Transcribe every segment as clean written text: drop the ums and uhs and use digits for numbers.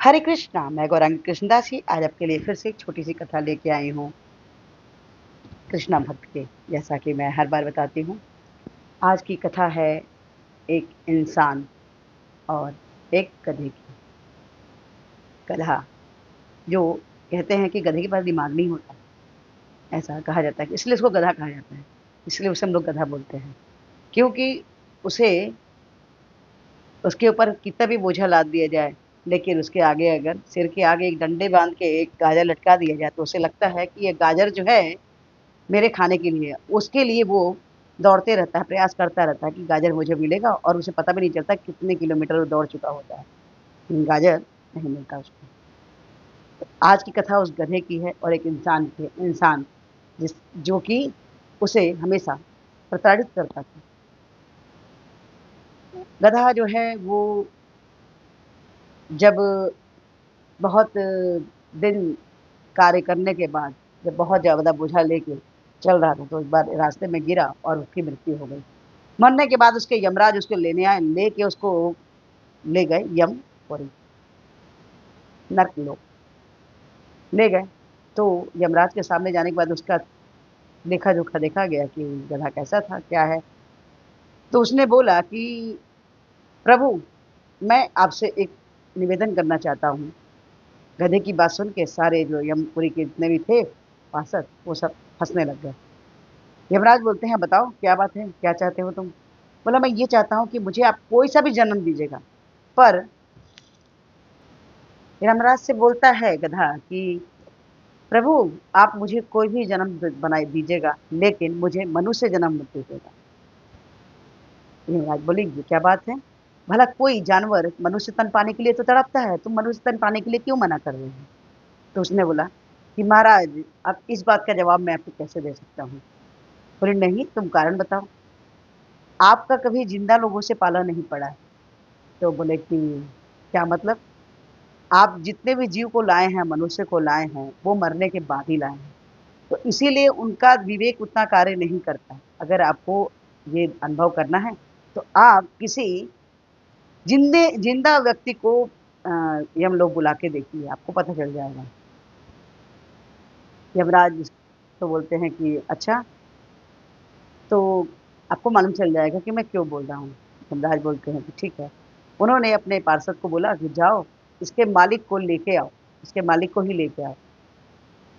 हरे कृष्णा, मैं गौरांगी कृष्णदास ही आज आपके लिए फिर से एक छोटी सी कथा लेके आई हूँ कृष्णा भक्त के। जैसा कि मैं हर बार बताती हूँ, आज की कथा है एक इंसान और एक गधे की। गधा, जो कहते हैं कि गधे के पास दिमाग नहीं होता, ऐसा कहा जाता है कि इसलिए उसको गधा कहा जाता है। इसलिए उसे हम लोग गधा बोलते हैं, क्योंकि उसे उसके ऊपर कितना भी बोझा लाद दिया जाए, लेकिन उसके आगे अगर सिर के आगे एक डंडे बांध के एक गाजर लटका दिया जाए तो उसे लगता है कि ये गाजर जो है मेरे खाने के लिए, उसके लिए वो दौड़ते रहता है, प्रयास करता रहता है कि गाजर मुझे मिलेगा, और उसे पता भी नहीं चलता कितने किलोमीटर वो दौड़ चुका होता है, लेकिन गाजर नहीं मिलता उसको। तो आज की कथा उस गधे की है और एक इंसान जिस जो कि उसे हमेशा प्रताड़ित करता था। गधा जो है वो जब बहुत दिन कार्य करने के बाद, जब बहुत ज़्यादा बोझा लेके चल रहा था, तो एक बार रास्ते में गिरा और उसकी मृत्यु हो गई। मरने के बाद उसके यमराज उसको लेने आए, लेके उसको ले गए यमपुरी, नर्क लोक ले गए। तो यमराज के सामने जाने के बाद उसका लेखा-जोखा देखा गया कि गधा कैसा था, क्या है। तो उसने बोला कि प्रभु, मैं आपसे एक निवेदन करना चाहता हूँ। गधे की बात सुन के सारे जो यमपुरी के जितने भी थे पार्षद, वो सब हँसने लग गए। यमराज बोलते हैं, बताओ क्या बात है, क्या चाहते हो तुम? बोला, मैं ये चाहता हूँ कि मुझे आप कोई सा भी जन्म दीजिएगा। पर यमराज से बोलता है गधा कि प्रभु, आप मुझे कोई भी जन्म बनाए दीजिएगा, लेकिन मुझे मनुष्य जन्म मत दीजिएगा। यमराज बोले, ये क्या बात है? भला कोई जानवर मनुष्य तन पाने के लिए तो तड़पता है, तुम मनुष्य तन पाने के लिए क्यों मना कर रहे हो? तो उसने बोला कि महाराज, अब इस बात का जवाब मैं आपको कैसे दे सकता हूँ? बोले, नहीं, तुम कारण बताओ। आपका कभी जिंदा लोगों से पाला नहीं पड़ा है। तो बोले कि क्या मतलब? आप जितने भी जीव को लाए हैं, मनुष्य को लाए हैं, वो मरने के बाद ही लाए हैं, तो इसीलिए उनका विवेक उतना कार्य नहीं करता। अगर आपको ये अनुभव करना है, तो आप किसी जिंदा व्यक्ति को यमलोक बुला के देखिए, आपको पता चल जाएगा। यमराज तो बोलते हैं कि अच्छा, तो आपको मालूम चल जाएगा कि मैं क्यों बोल रहा हूँ। यमराज बोलते हैं कि ठीक है। उन्होंने अपने पार्षद को बोला कि जाओ, इसके मालिक को लेके आओ, इसके मालिक को ही लेके आओ।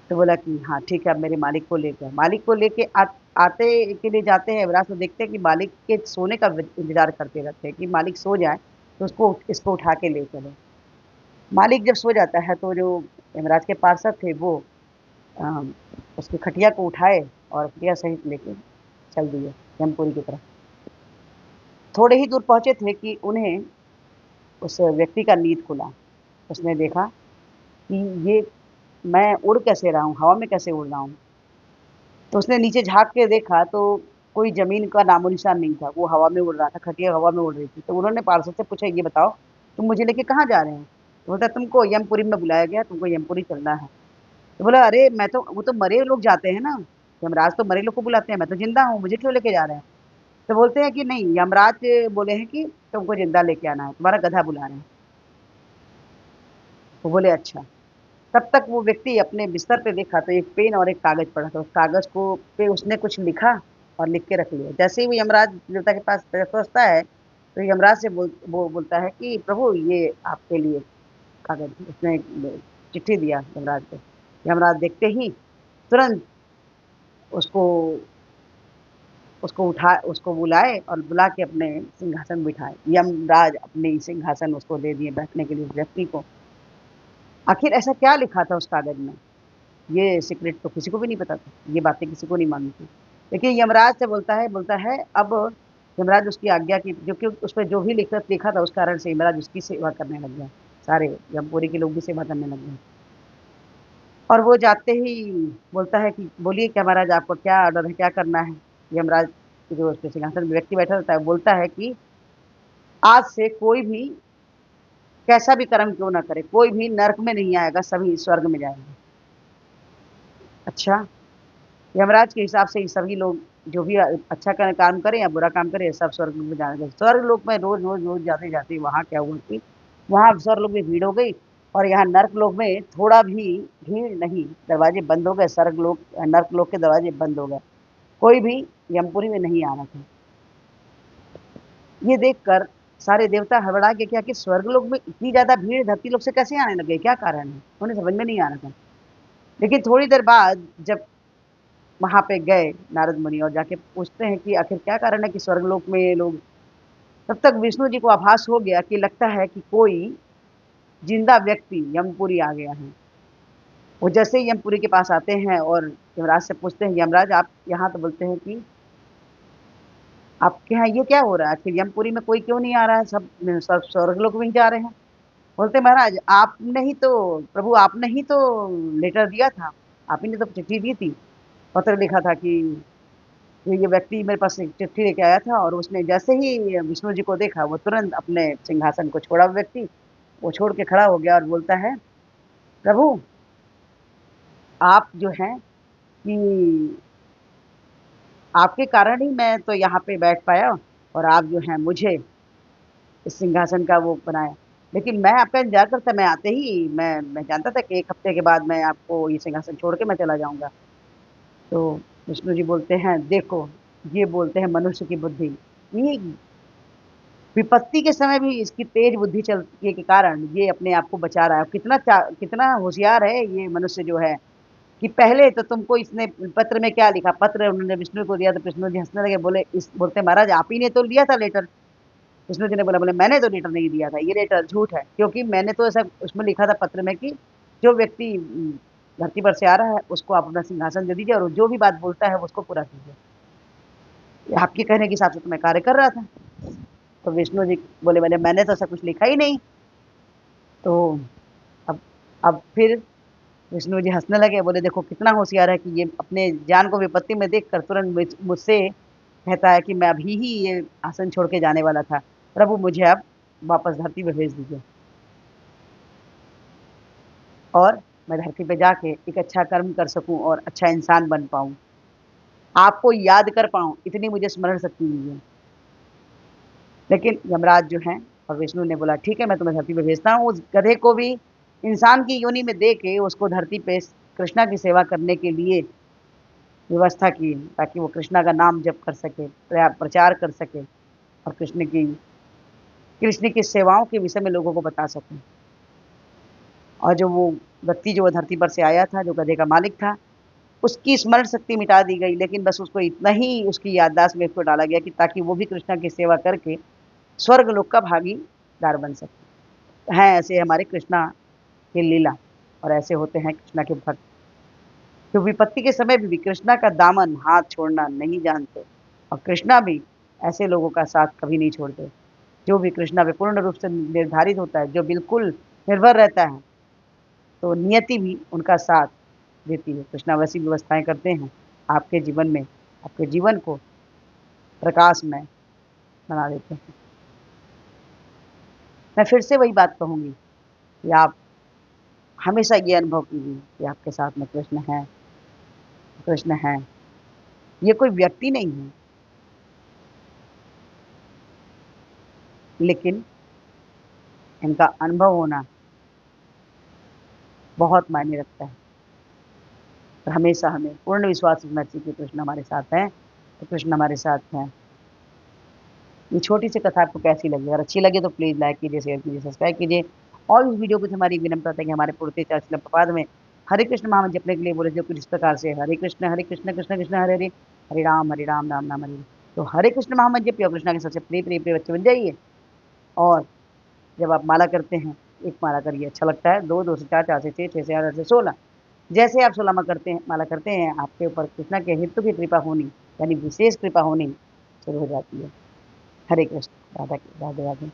तो बोला कि हाँ ठीक है, अब मेरे मालिक को लेके आओ। मालिक को लेके आते के लिए जाते हैं, यमराज तो देखते हैं कि मालिक के सोने का इंतजार करते रहते हैं कि मालिक सो जाए तो उसको इसको उठा के ले चले। मालिक जब सो जाता है तो जो यमराज के पार्षद थे वो अ, उसकी खटिया को उठाए और खटिया सहित लेके चल दिए यमपुरी की तरफ। थोड़े ही दूर पहुंचे थे कि उन्हें उस व्यक्ति का नींद खुला। उसने देखा कि ये मैं उड़ कैसे रहा हूँ, हवा में कैसे उड़ रहा हूँ। तो उसने नीचे झाँक के देखा तो कोई ज़मीन का नामो-निशान नहीं था, वो हवा में उड़ रहा था, खटिया हवा में उड़ रही थी। तो उन्होंने पार्षद से पूछा, ये बताओ, तुम मुझे लेके कहाँ जा रहे हो? तो बोलता है, तुमको यमपुरी में बुलाया गया है, तुमको यमपुरी चलना है। तो बोला, अरे मैं तो वो तो मरे लोग जाते हैं ना, यमराज तो मरे लोग को बुलाते हैं, मैं तो ज़िंदा हूँ, मुझे क्यों लेके जा रहे हैं? तो बोलते हैं कि नहीं, यमराज बोले हैं कि तुमको ज़िंदा लेके आना है, तुम्हारा गधा बुला रहे हैं। वो बोले अच्छा। तब तक वो व्यक्ति अपने बिस्तर पे देखा तो एक पेन और एक कागज़ पड़ा था। उस कागज़ को पे उसने कुछ लिखा और लिख के रख लिया। जैसे ही वो यमराज देवता के पास पहुँचता है, तो यमराज से वो बोलता है कि प्रभु, ये आपके लिए कागज़। उसने एक चिट्ठी दिया यमराज को। यमराज देखते ही तुरंत उसको उसको बुलाए और बुला के अपने सिंहासन बिठाए। यमराज अपने सिंहासन उसको दे दिए बैठने के लिए उस व्यक्ति को। आखिर ऐसा क्या लिखा था उस कागज़ में? ये सीक्रेट तो किसी को भी नहीं पता था, ये बातें किसी को नहीं मालूम थी। लेकिन यमराज से बोलता है अब यमराज उसकी आज्ञा की, जो कि उसपे जो भी लिखा था उस कारण से यमराज उसकी सेवा करने लग गया। सारे यमपुरी के लोग भी सेवा करने लग गए। और वो जाते ही बोलता है कि बोलिए क्या महाराज, आपको क्या ऑर्डर है, क्या करना है? यमराज जो उसके सिंहासन में व्यक्ति बैठा रहता है, बोलता है कि आज से कोई भी कैसा भी कर्म क्यों ना करे, कोई भी नर्क में नहीं आएगा, सभी स्वर्ग में जाएँगे। अच्छा, यमराज के हिसाब से ही सभी लोग जो भी अच्छा काम करें या बुरा काम करें, सब स्वर्ग में जाएँगे। स्वर्ग लोक में रोज़ जाते-जाते वहाँ क्या हुआ कि वहाँ स्वर्ग लोक में भीड़ हो गई। और यहाँ नर्कलोक में थोड़ा भी भीड़ नहीं, दरवाजे बंद हो गए, स्वर्गलोक नर्कलोक के दरवाजे बंद हो गए, कोई भी यमपुरी में नहीं आ रहा था। ये देखकर सारे देवता हड़बड़ा के क्या कि स्वर्गलोक में इतनी ज्यादा भीड़ धरती लोक से कैसे आने लगे, क्या कारण है, उन्हें समझ में नहीं आ रहा था। लेकिन थोड़ी देर बाद जब वहां पे गए नारद मुनि और जाके पूछते हैं कि आखिर क्या कारण है कि स्वर्गलोक में ये लोग, तब तक विष्णु जी को आभास हो गया कि लगता है कि कोई जिंदा व्यक्ति यमपुरी आ गया है। वो जैसे ही यमपुरी के पास आते हैं और यमराज से पूछते हैं, यमराज आप यहाँ, तो बोलते हैं कि आपके यहाँ ये क्या हो रहा है, आखिर यमपुरी में कोई क्यों नहीं आ रहा है, सब स्वर्गलोक में ही जा रहे हैं। बोलते महाराज आपने ही तो, प्रभु आपने ही तो लेटर दिया था, आप ही ने तो चिट्ठी दी थी, पत्र लिखा था कि ये व्यक्ति मेरे पास एक चिट्ठी लेके आया था, और उसने जैसे ही विष्णु जी को देखा वो तुरंत अपने सिंहासन को छोड़ा, वो व्यक्ति वो छोड़ के खड़ा हो गया और बोलता है, प्रभु आप जो हैं कि आपके कारण ही मैं तो यहाँ पे बैठ पाया, और आप जो हैं मुझे इस सिंहासन का वो बनाया, लेकिन मैं आपका इंतजार करता, मैं आते ही मैं जानता था कि 1 हफ्ते के बाद मैं आपको ये सिंहासन छोड़ के मैं चला जाऊँगा। तो विष्णु जी बोलते हैं, देखो ये बोलते हैं मनुष्य की बुद्धि, ये विपत्ति के समय भी इसकी तेज बुद्धि चलने के कारण ये अपने आप को बचा रहा है। कितना होशियार है ये मनुष्य जो है, कि पहले तो तुमको इसने पत्र में क्या लिखा, पत्र उन्होंने विष्णु को दिया तो विष्णु जी हंसने लगे, बोले इस बोलते महाराज आप ही ने तो लिया था लेटर। विष्णु जी ने बोला, बोले मैंने तो लेटर नहीं दिया था, ये लेटर झूठ है, क्योंकि मैंने तो ऐसा उसमें लिखा था पत्र में कि जो व्यक्ति धरती पर से आ रहा है उसको आप अपना सिंहासन दे दीजिए, और जो भी बात बोलता है उसको पूरा कीजिए, आपके कहने के हिसाब से तो मैं कार्य कर रहा था। तो विष्णु जी बोले, बोले मैंने तो ऐसा कुछ लिखा ही नहीं। तो अब अब फिर विष्णु जी हंसने लगे, बोले देखो कितना होशियार है कि ये अपने जान को विपत्ति में देखकर तुरंत मुझसे कहता है कि मैं अभी ही ये आसन छोड़ के जाने वाला था, प्रभु मुझे अब वापस धरती पे भेज दीजिए, और मैं धरती पे जाके एक अच्छा कर्म कर सकूं और अच्छा इंसान बन पाऊं, आपको याद कर पाऊं, इतनी मुझे स्मरण शक्ति हुई है। लेकिन यमराज जो हैं और विष्णु ने बोला, ठीक है मैं तुम्हें धरती पे भेजता हूँ। उस गधे को भी इंसान की योनि में दे के उसको धरती पे कृष्णा की सेवा करने के लिए व्यवस्था की, ताकि वो कृष्णा का नाम जप कर सके, प्रचार कर सके, और कृष्ण की सेवाओं के विषय में लोगों को बता सके। और जो वो व्यक्ति जो वो धरती पर से आया था, जो गधे का मालिक था, उसकी स्मरण शक्ति मिटा दी गई, लेकिन बस उसको इतना ही उसकी याददाश्त में उसको डाला गया कि ताकि वो भी कृष्णा की सेवा करके स्वर्ग लोक का भागीदार बन सके। हैं ऐसे हमारे कृष्णा की लीला, और ऐसे होते हैं कृष्णा के भक्त, जो विपत्ति के समय भी कृष्णा का दामन हाथ छोड़ना नहीं जानते, और कृष्णा भी ऐसे लोगों का साथ कभी नहीं छोड़ते। जो भी कृष्णा पे पूर्ण रूप से निर्धारित होता है, जो बिल्कुल निर्भर रहता है, तो नियति भी उनका साथ देती है। कृष्णा वैसी व्यवस्थाएं करते हैं आपके जीवन में, आपके जीवन को प्रकाशमय बना देते हैं। मैं फिर से वही बात कहूँगी कि आप हमेशा ये अनुभव कीजिए कि आपके साथ में कृष्ण हैं, कृष्ण हैं। ये कोई व्यक्ति नहीं है, लेकिन इनका अनुभव होना बहुत मायने रखता है। और हमेशा हमें पूर्ण विश्वास रखना चाहिए कि कृष्ण हमारे साथ हैं, तो कृष्ण हमारे साथ हैं। ये छोटी सी कथा आपको कैसी लगी? अगर अच्छी लगे तो प्लीज़ लाइक कीजिए, शेयर कीजिए, सब्सक्राइब कीजिए, और इस वीडियो को हमारी विनम्रता है कि हमारे पूर्ति चर्चिल प्रपाद में हरे कृष्ण महामंत्र जपने के लिए बोले, जो कुछ इस प्रकार से हरे कृष्ण कृष्ण कृष्ण हरे हरे, हरे राम राम राम हरे हरे। तो हरे कृष्ण महामंत्र जपिए, कृष्णा के सबसे प्रिय प्रिय प्रिय बच्चे बन जाइए। और जब आप माला करते हैं, एक माला करिए, अच्छा लगता है, दो, दो से चार, चार से छः, छः से आठ, आठ से 16, जैसे आप 16 माला करते हैं, आपके ऊपर कृष्णा के हित की कृपा होनी, यानी विशेष कृपा होनी शुरू हो जाती है। हरे कृष्ण, राधा राधे राधे।